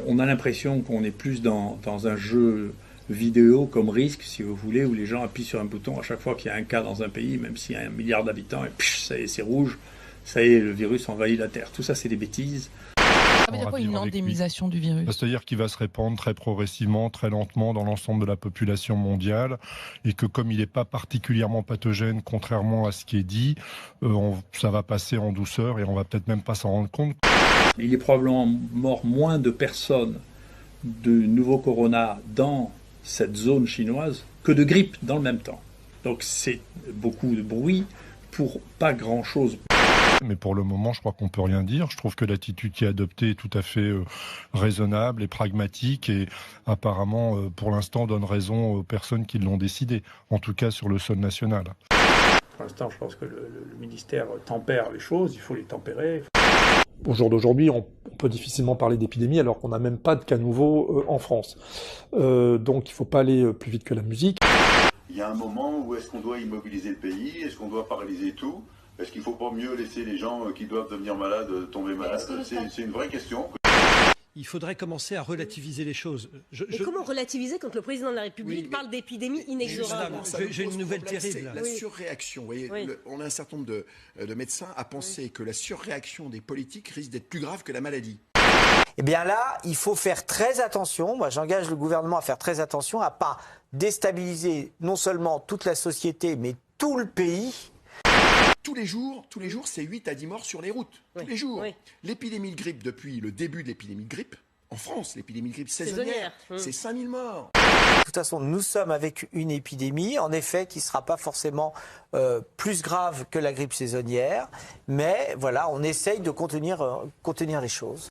on a l'impression qu'on est plus dans un jeu vidéo comme Risque, si vous voulez, où les gens appuient sur un bouton à chaque fois qu'il y a un cas dans un pays, même s'il y a 1 milliard d'habitants, et pff, ça y est, c'est rouge, ça y est, le virus envahit la Terre. Tout ça, c'est des bêtises. Ça veut dire quoi, une endémisation du virus? C'est-à-dire qu'il va se répandre très progressivement, très lentement dans l'ensemble de la population mondiale, et que comme il n'est pas particulièrement pathogène, contrairement à ce qui est dit, ça va passer en douceur et on va peut-être même pas s'en rendre compte. Il est probablement mort moins de personnes de nouveau corona dans cette zone chinoise que de grippe dans le même temps. Donc c'est beaucoup de bruit pour pas grand-chose. Mais pour le moment, je crois qu'on peut rien dire. Je trouve que l'attitude qui est adoptée est tout à fait raisonnable et pragmatique et apparemment, pour l'instant, donne raison aux personnes qui l'ont décidé, en tout cas sur le sol national. Pour l'instant, je pense que le ministère tempère les choses, il faut les tempérer. Au jour d'aujourd'hui, on peut difficilement parler d'épidémie alors qu'on n'a même pas de cas nouveaux en France. Donc il ne faut pas aller plus vite que la musique. Il y a un moment où est-ce qu'on doit immobiliser le pays? Est-ce qu'on doit paralyser tout? Est-ce qu'il ne faut pas mieux laisser les gens qui doivent devenir malades tomber malades? C'est une vraie question. Il faudrait commencer à relativiser les choses. Mais comment relativiser quand le président de la République parle d'épidémie inexorable? J'ai une nouvelle terrible. La surréaction. Vous voyez, on a un certain nombre de médecins à penser que la surréaction des politiques risque d'être plus grave que la maladie. Eh bien là, il faut faire très attention. Moi, j'engage le gouvernement à faire très attention, à pas déstabiliser non seulement toute la société, mais tout le pays. Tous les jours, c'est 8 à 10 morts sur les routes. Tous les jours. L'épidémie de grippe, depuis le début de l'épidémie de grippe, en France, l'épidémie de grippe saisonnière, c'est 5000 morts. De toute façon, nous sommes avec une épidémie, en effet, qui ne sera pas forcément plus grave que la grippe saisonnière. Mais voilà, on essaye de contenir les choses.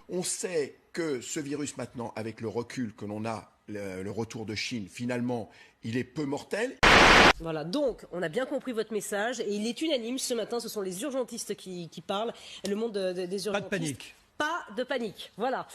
On sait que ce virus maintenant, avec le recul que l'on a, le retour de Chine, finalement, il est peu mortel. Voilà, donc on a bien compris votre message et il est unanime ce matin, ce sont les urgentistes qui parlent, le monde des urgentistes. Pas de panique. Pas de panique, voilà.